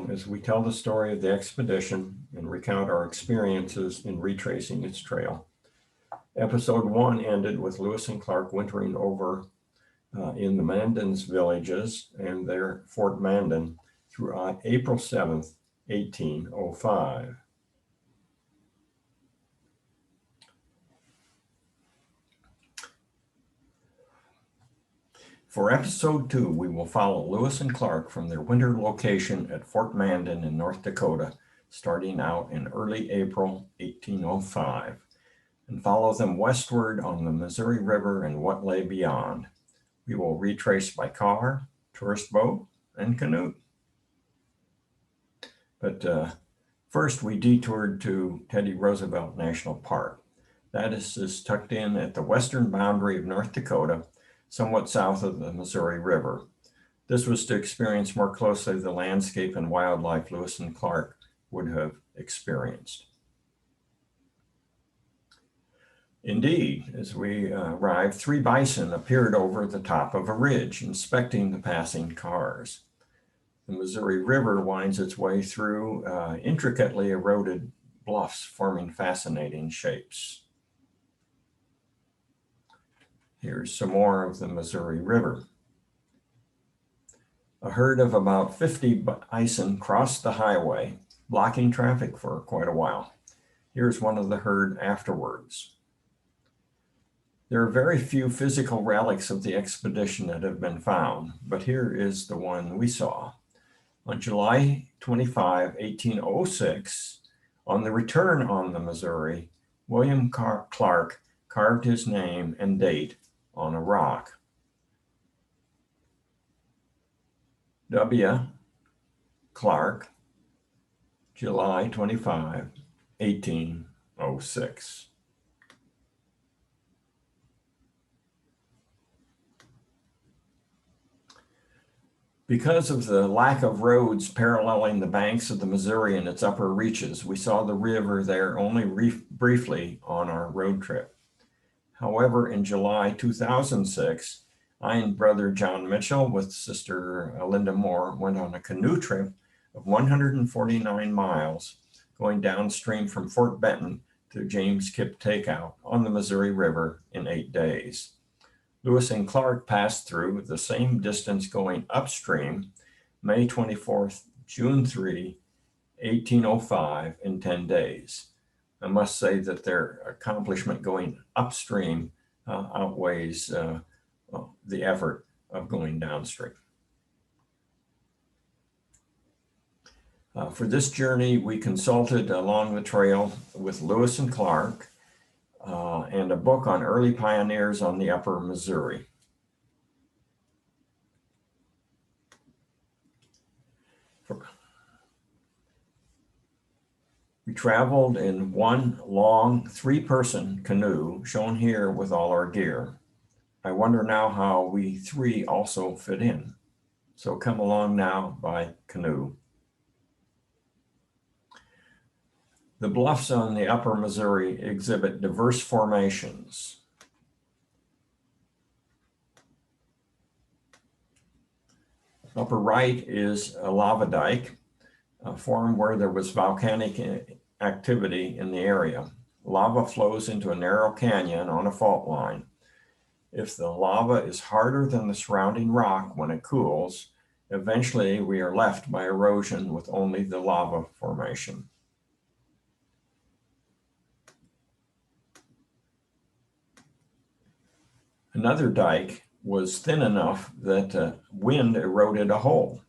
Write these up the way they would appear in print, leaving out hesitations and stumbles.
as we tell the story of the expedition and recount our experiences in retracing its trail. Episode 1 ended with Lewis and Clark wintering over in the Mandan's villages and their Fort Mandan through April 7th, 1805. For episode 2, we will follow Lewis and Clark from their winter location at Fort Mandan in North Dakota, starting out in early April 1805, and follow them westward on the Missouri River and what lay beyond. We will retrace by car, tourist boat, and canoe. But first, we detoured to Teddy Roosevelt National Park. That is tucked in at the western boundary of North Dakota, somewhat south of the Missouri River. This was to experience more closely the landscape and wildlife Lewis and Clark would have experienced. Indeed, as we arrived, 3 bison appeared over the top of a ridge, inspecting the passing cars. The Missouri River winds its way through intricately eroded bluffs, forming fascinating shapes. Here's some more of the Missouri River. A herd of about 50 bison crossed the highway, blocking traffic for quite a while. Here's one of the herd afterwards. There are very few physical relics of the expedition that have been found, but here is the one we saw. On July 25, 1806, on the return on the Missouri, William Clark carved his name and date on a rock. W. Clark, July 25, 1806. Because of the lack of roads paralleling the banks of the Missouri and its upper reaches, we saw the river there only briefly on our road trip. However, in July 2006, I and brother John Mitchell with sister Linda Moore went on a canoe trip of 149 miles, going downstream from Fort Benton to James Kip Takeout on the Missouri River in 8 days. Lewis and Clark passed through the same distance going upstream, May 24th, June 3, 1805 in 10 days. I must say that their accomplishment going upstream outweighs the effort of going downstream. For this journey, we consulted along the trail with Lewis and Clark and a book on early pioneers on the upper Missouri. We traveled in one long 3-person canoe, shown here with all our gear. I wonder now how we 3 also fit in. So come along now by canoe. The bluffs on the upper Missouri exhibit diverse formations. Upper right is a lava dike, formed where there was volcanic activity in the area. Lava flows into a narrow canyon on a fault line. If the lava is harder than the surrounding rock when it cools, eventually we are left by erosion with only the lava formation. Another dike was thin enough that wind eroded a hole.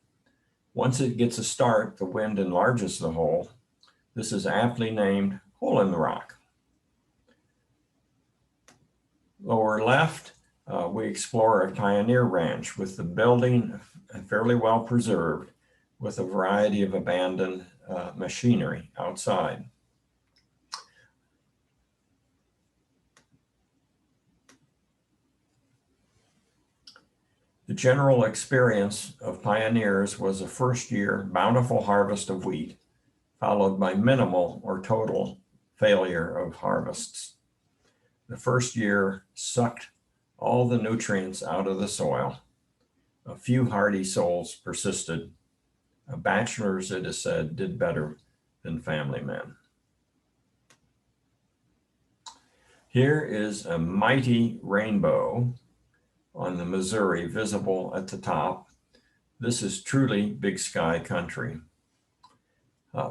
Once it gets a start, the wind enlarges the hole. This is aptly named Hole in the Rock. Lower left, we explore a pioneer ranch with the building fairly well preserved with a variety of abandoned machinery outside. The general experience of pioneers was a first-year bountiful harvest of wheat, followed by minimal or total failure of harvests. The first year sucked all the nutrients out of the soil. A few hardy souls persisted. Bachelors, it is said, did better than family men. Here is a mighty rainbow on the Missouri visible at the top. This is truly big sky country.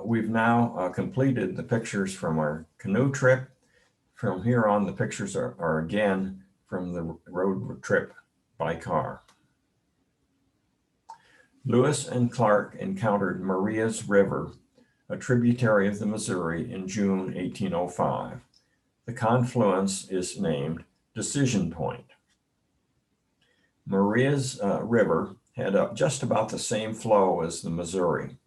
We've now completed the pictures from our canoe trip. From here on, the pictures are again from the road trip by car. Lewis and Clark encountered Maria's River, a tributary of the Missouri, in June 1805. The confluence is named Decision Point. Maria's River had just about the same flow as the Missouri.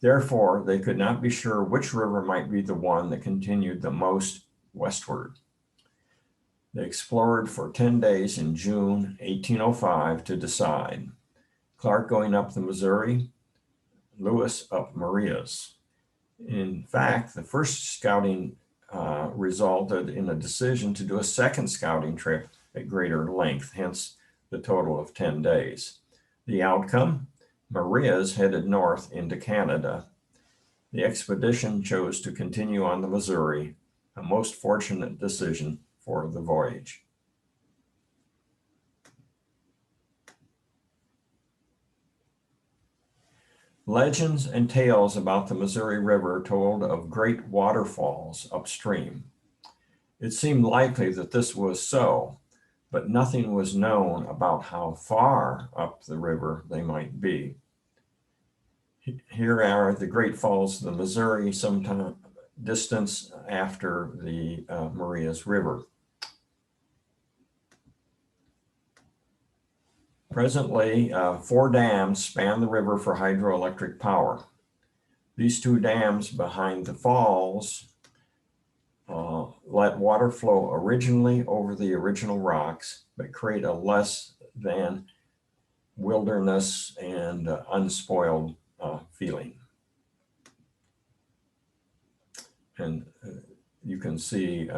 Therefore, they could not be sure which river might be the one that continued the most westward. They explored for 10 days in June 1805 to decide. Clark going up the Missouri, Lewis up Maria's. In fact, the first scouting resulted in a decision to do a second scouting trip at greater length, hence the total of 10 days. The outcome, Maria's headed north into Canada. The expedition chose to continue on the Missouri, a most fortunate decision for the voyage. Legends and tales about the Missouri River told of great waterfalls upstream. It seemed likely that this was so, but nothing was known about how far up the river they might be. Here are the Great Falls of the Missouri, some distance after the Maria's River. Presently, 4 dams span the river for hydroelectric power. These 2 dams behind the falls let water flow originally over the original rocks, but create a less than wilderness and unspoiled feeling. And you can see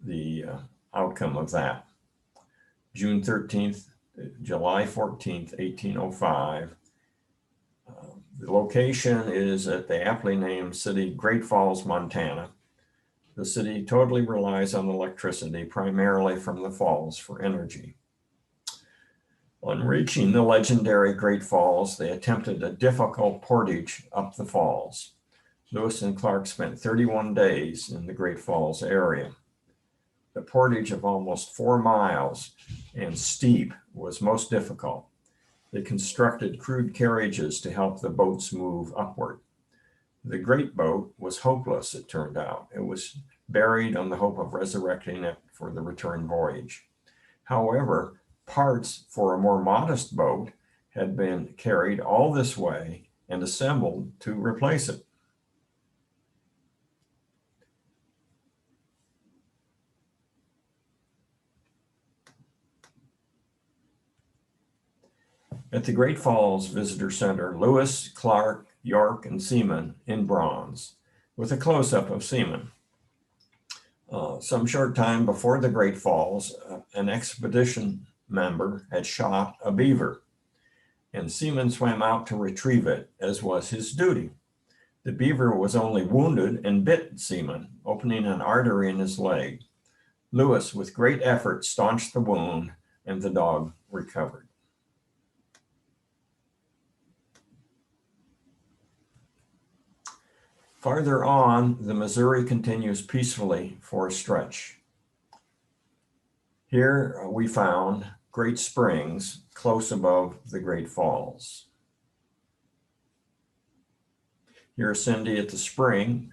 the outcome of that. June 13th, July 14th, 1805. The location is at the aptly named city, Great Falls, Montana. The city totally relies on electricity, primarily from the falls, for energy. On reaching the legendary Great Falls, they attempted a difficult portage up the falls. Lewis and Clark spent 31 days in the Great Falls area. The portage of almost 4 miles and steep was most difficult. They constructed crude carriages to help the boats move upward. The great boat was hopeless, it turned out. It was buried on the hope of resurrecting it for the return voyage. However, parts for a more modest boat had been carried all this way and assembled to replace it. At the Great Falls Visitor Center, Lewis, Clark, York, and Seaman in bronze, with a close-up of Seaman. Some short time before the Great Falls, an expedition member had shot a beaver, and Seaman swam out to retrieve it, as was his duty. The beaver was only wounded and bit Seaman, opening an artery in his leg. Lewis, with great effort, staunched the wound, and the dog recovered. Farther on, the Missouri continues peacefully for a stretch. Here we found Great Springs close above the Great Falls. Here's Cindy at the spring,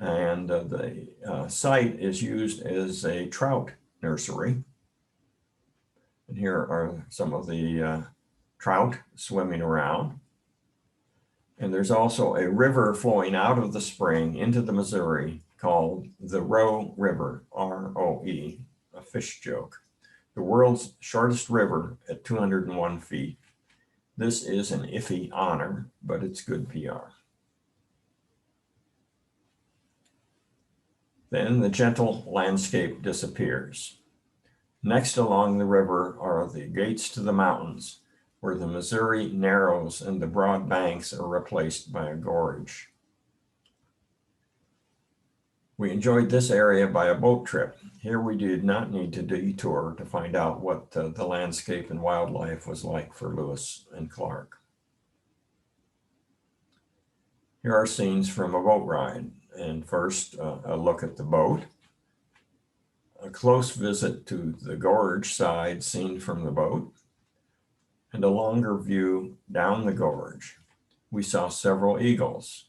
and the site is used as a trout nursery. And here are some of the trout swimming around. And there's also a river flowing out of the spring into the Missouri called the Roe River, R-O-E, a fish joke. The world's shortest river at 201 feet. This is an iffy honor, but it's good PR. Then the gentle landscape disappears. Next along the river are the gates to the mountains. where the Missouri narrows and the broad banks are replaced by a gorge. We enjoyed this area by a boat trip. Here we did not need to detour to find out what the landscape and wildlife was like for Lewis and Clark. Here are scenes from a boat ride. And first, a look at the boat. A close visit to the gorge side seen from the boat, and a longer view down the gorge. We saw several eagles.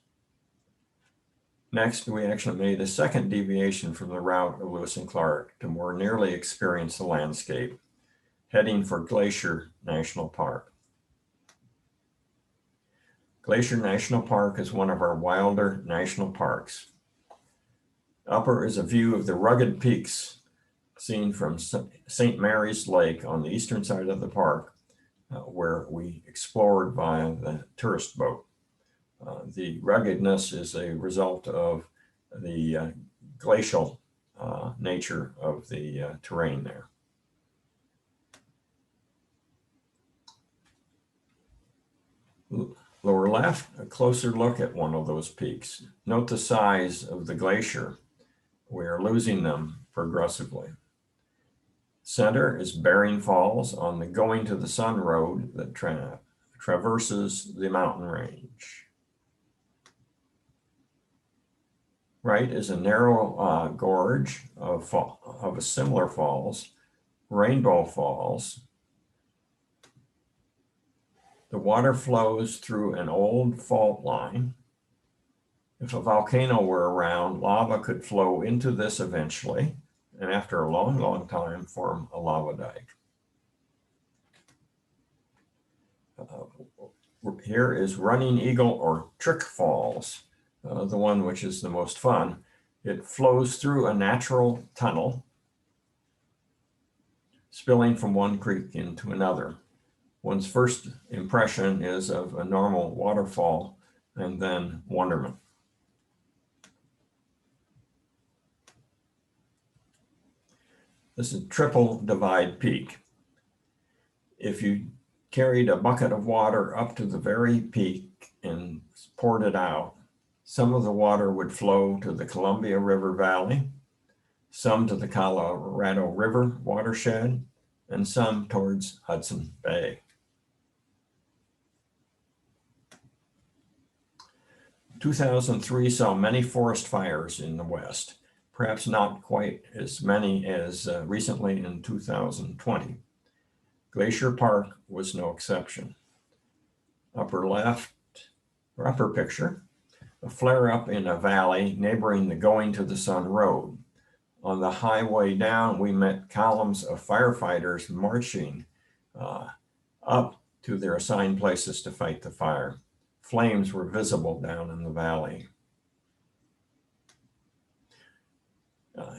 Next, we actually made a second deviation from the route of Lewis and Clark to more nearly experience the landscape, heading for Glacier National Park. Glacier National Park is one of our wilder national parks. Upper is a view of the rugged peaks seen from St. Mary's Lake on the eastern side of the park, where we explored via the tourist boat. The ruggedness is a result of the glacial nature of the terrain there. Lower left, a closer look at one of those peaks. Note the size of the glacier. We are losing them progressively. Center is Bering Falls on the Going to the Sun road that traverses the mountain range. Right is a narrow gorge of a similar falls, Rainbow Falls. The water flows through an old fault line. If a volcano were around, lava could flow into this eventually, and after a long, long time, form a lava dike. Here is Running Eagle or Trick Falls, the one which is the most fun. It flows through a natural tunnel, spilling from one creek into another. One's first impression is of a normal waterfall and then wonderment. This is Triple Divide Peak. If you carried a bucket of water up to the very peak and poured it out, some of the water would flow to the Columbia River Valley, some to the Colorado River watershed, and some towards Hudson Bay. 2003 saw many forest fires in the West, perhaps not quite as many as recently in 2020. Glacier Park was no exception. Upper left, or upper picture, a flare-up in a valley neighboring the Going to the Sun road. On the highway down, we met columns of firefighters marching up to their assigned places to fight the fire. Flames were visible down in the valley.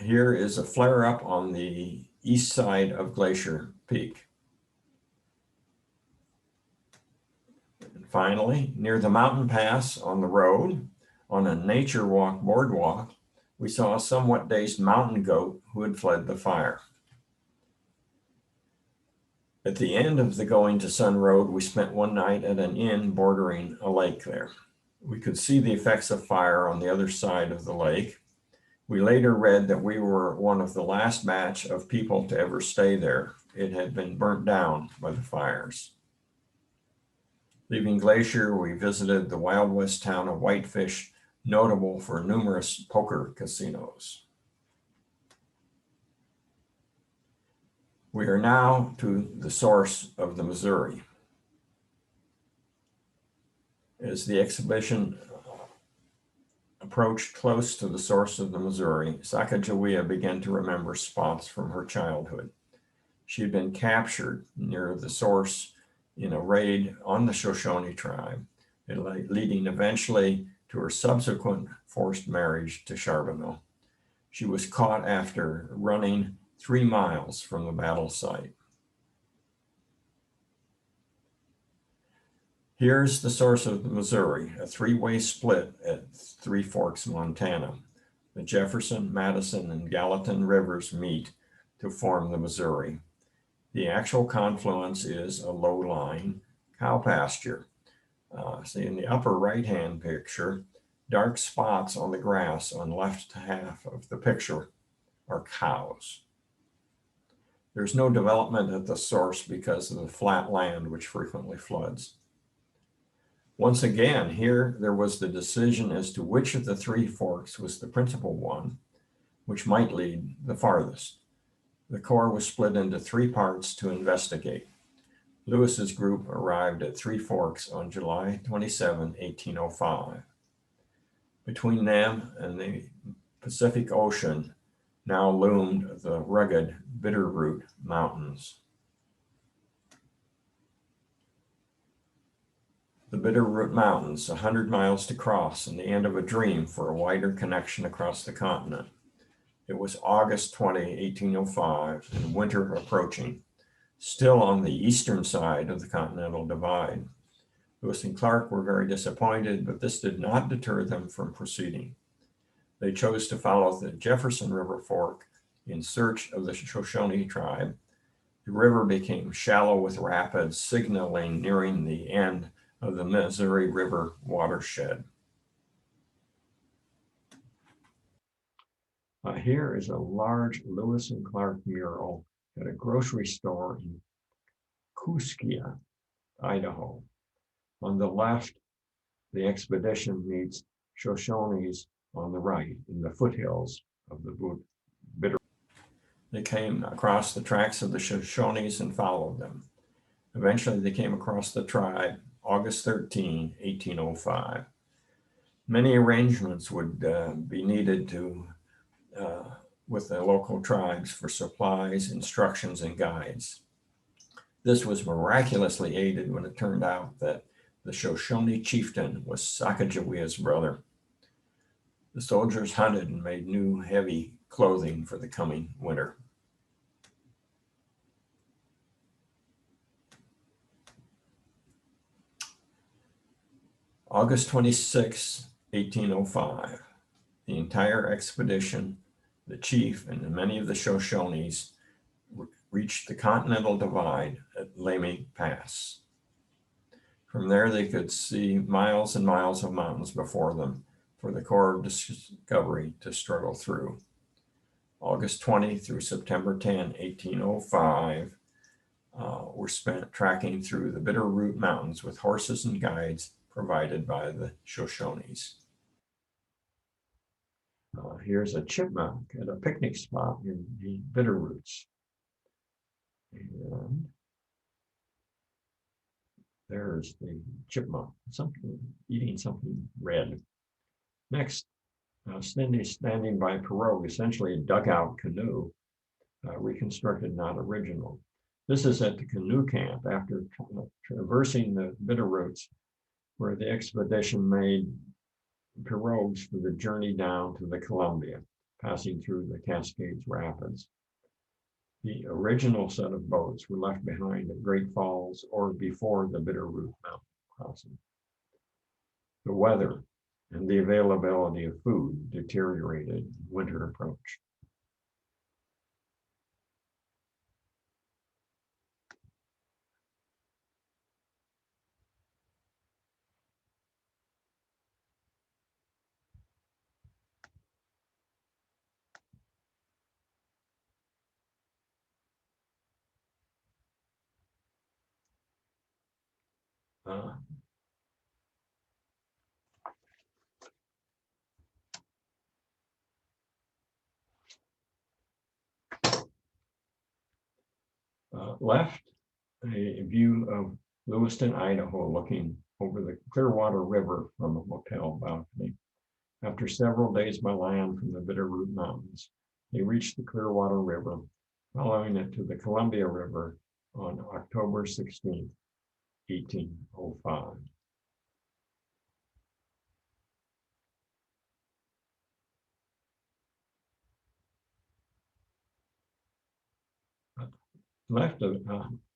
Here is a flare-up on the east side of Glacier Peak. And finally, near the mountain pass on the road, on a nature walk boardwalk, we saw a somewhat dazed mountain goat who had fled the fire. At the end of the Going to Sun road, we spent one night at an inn bordering a lake there. We could see the effects of fire on the other side of the lake. We later read that we were one of the last batch of people to ever stay there. It had been burnt down by the fires. Leaving Glacier, we visited the Wild West town of Whitefish, notable for numerous poker casinos. We are now to the source of the Missouri. As the exhibition approached close to the source of the Missouri, Sacagawea began to remember spots from her childhood. She had been captured near the source in a raid on the Shoshone tribe, leading eventually to her subsequent forced marriage to Charbonneau. She was caught after running 3 miles from the battle site. Here's the source of the Missouri, a 3-way split at Three Forks, Montana. The Jefferson, Madison, and Gallatin rivers meet to form the Missouri. The actual confluence is a low-lying cow pasture. See in the upper right-hand picture, dark spots on the grass on the left half of the picture are cows. There's no development at the source because of the flat land, which frequently floods. Once again, here there was the decision as to which of the three forks was the principal one, which might lead the farthest. The Corps was split into three parts to investigate. Lewis's group arrived at Three Forks on July 27, 1805. Between them and the Pacific Ocean now loomed the rugged Bitterroot Mountains. The Bitterroot Mountains, 100 miles to cross, and the end of a dream for a wider connection across the continent. It was August 20, 1805, and winter approaching, still on the eastern side of the Continental Divide. Lewis and Clark were very disappointed, but this did not deter them from proceeding. They chose to follow the Jefferson River Fork in search of the Shoshone tribe. The river became shallow with rapids, signaling nearing the end of the Missouri River watershed. Here is a large Lewis and Clark mural at a grocery store in Kooskia, Idaho. On the left, the expedition meets Shoshones on the right in the foothills of the Bitterroot. They came across the tracks of the Shoshones and followed them. Eventually, they came across the tribe August 13, 1805. Many arrangements would be needed with the local tribes for supplies, instructions, and guides. This was miraculously aided when it turned out that the Shoshone chieftain was Sacagawea's brother. The soldiers hunted and made new heavy clothing for the coming winter. August 26, 1805, the entire expedition, the chief, and many of the Shoshones reached the Continental Divide at Lamy Pass. From there, they could see miles and miles of mountains before them for the Corps of Discovery to struggle through. August 20 through September 10, 1805, were spent tracking through the Bitterroot Mountains with horses and guides provided by the Shoshones. Here's a chipmunk at a picnic spot in the Bitterroots. And there's the chipmunk, eating something red. Next, standing by a pirogue, essentially a dugout canoe, reconstructed, not original. This is at the canoe camp after traversing the Bitterroots, where the expedition made pirogues for the journey down to the Columbia, passing through the Cascades Rapids. The original set of boats were left behind at Great Falls or before the Bitterroot Mountain crossing. The weather and the availability of food deteriorated as winter approached. Left, a view of Lewiston, Idaho, looking over the Clearwater River from a motel balcony. After several days by land from the Bitterroot Mountains, they reached the Clearwater River, following it to the Columbia River on October 16, 1805. Left, a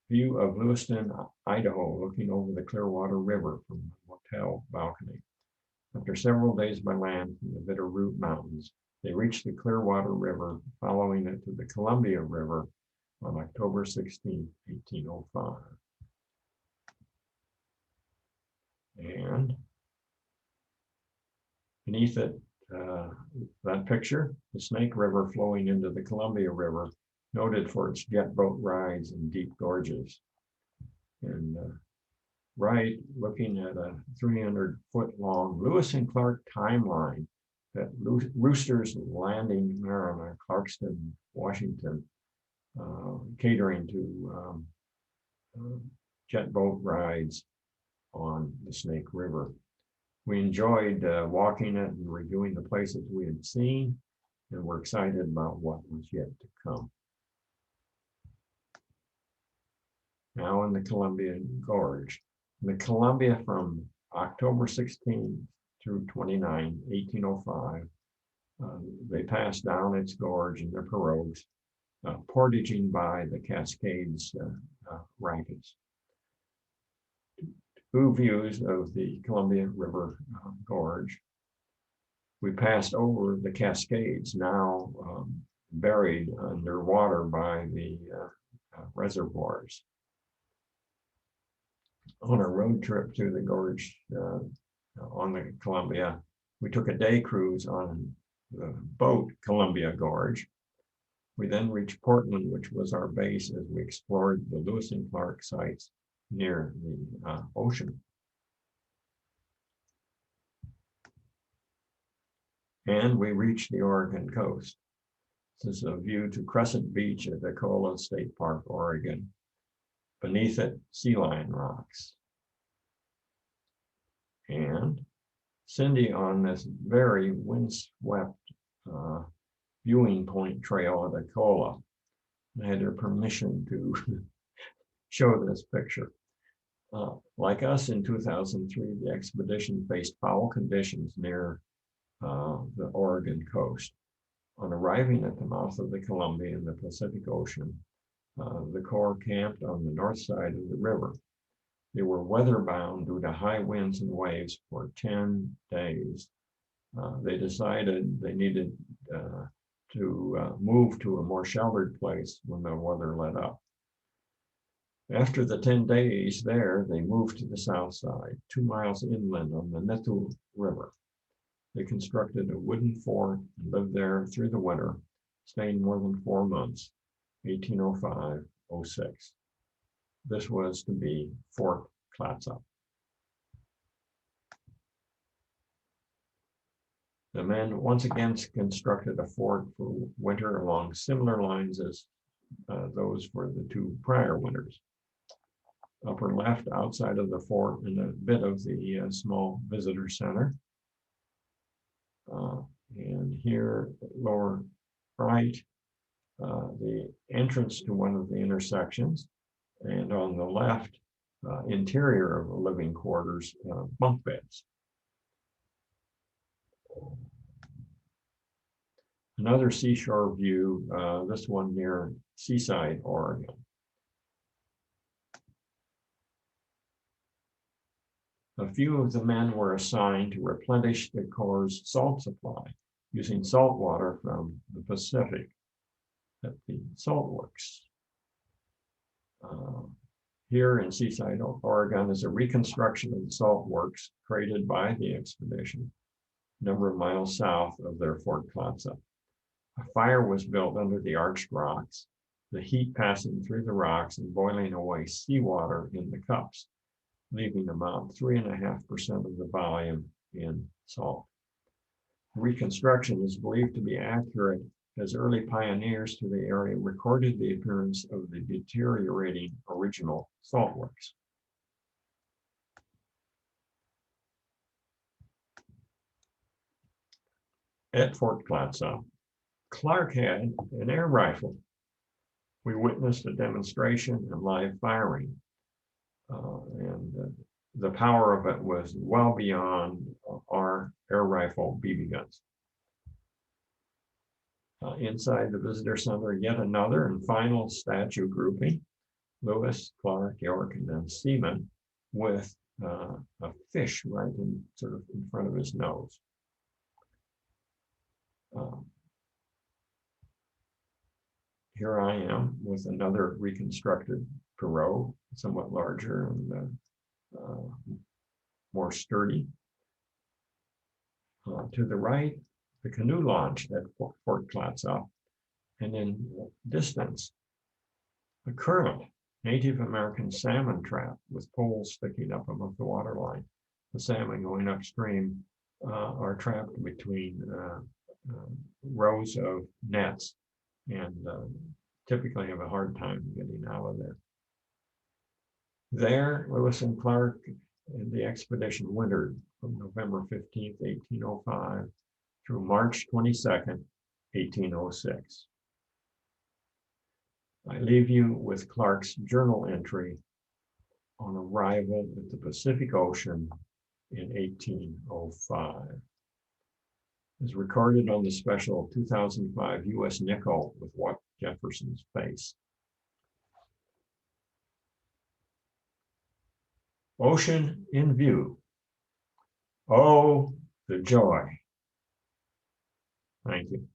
view of Lewiston, Idaho, looking over the Clearwater River from the motel balcony. After several days by land from the Bitterroot Mountains, they reached the Clearwater River, following it to the Columbia River on October 16, 1805. And beneath it, that picture, the Snake River flowing into the Columbia River, noted for its jet boat rides and deep gorges. And right, looking at a 300-foot long Lewis and Clark timeline that Rooster's Landing, Maryland, Clarkston, Washington, catering to jet boat rides on the Snake River. We enjoyed walking it and reviewing the places we had seen, and we're excited about what was yet to come. Now in the Columbia Gorge. In the Columbia from October 16 through 29, 1805, they passed down its gorge in their pirogues, portaging by the Cascades rapids. Two views of the Columbia River Gorge. We passed over the Cascades, now buried underwater by the reservoirs. On a road trip through the gorge on the Columbia, we took a day cruise on the boat Columbia Gorge. We then reached Portland, which was our base as we explored the Lewis and Clark sites near the ocean. And we reached the Oregon coast. This is a view to Crescent Beach at Dakota State Park, Oregon. Beneath it, sea lion rocks. And Cindy, on this very windswept viewing point trail at Dakota, I had her permission to show this picture. Like us in 2003, the expedition faced foul conditions near the Oregon coast. On arriving at the mouth of the Columbia in the Pacific Ocean, the Corps camped on the north side of the river. They were weather-bound due to high winds and waves for 10 days. They decided they needed to move to a more sheltered place when the weather let up. After the 10 days there, they moved to the south side, 2 miles inland on the Netu River. They constructed a wooden fort and lived there through the winter, staying more than 4 months, 1805-06. This was to be Fort Clatsop. The men once again constructed a fort for winter along similar lines as those for the 2 prior winters. Upper left, outside of the fort, and a bit of the small visitor center. And here, lower right, the entrance to one of the intersections, and on the left, interior of the living quarters, bunk beds. Another seashore view, this one near Seaside, Oregon. A few of the men were assigned to replenish the Corps' salt supply using salt water from the Pacific at the salt works. Here in Seaside, Oregon, is a reconstruction of the salt works created by the expedition, a number of miles south of their Fort Clatsop. A fire was built under the arched rocks, the heat passing through the rocks and boiling away seawater in the cups, leaving about 3.5% of the volume in salt. Reconstruction is believed to be accurate as early pioneers to the area recorded the appearance of the deteriorating original salt works. At Fort Clatsop, Clark had an air rifle. We witnessed a demonstration and live firing. The power of it was well beyond our air rifle BB guns. Inside the visitor center, yet another and final statue grouping, Lewis, Clark, York, and then Seaman, with a fish right in sort of in front of his nose. here I am with another reconstructed pirogue, somewhat larger and more sturdy. To the right, the canoe launch at Fort Clatsop, and in distance, a current Native American salmon trap with poles sticking up above the waterline. The salmon going upstream are trapped between rows of nets and typically have a hard time getting out of there. There, Lewis and Clark and the expedition wintered from November 15th, 1805 through March 22nd, 1806. I leave you with Clark's journal entry on arrival at the Pacific Ocean in 1805. It was recorded on the special 2005 U.S. nickel with Watt Jefferson's face. Ocean in view. Oh, the joy. Thank you.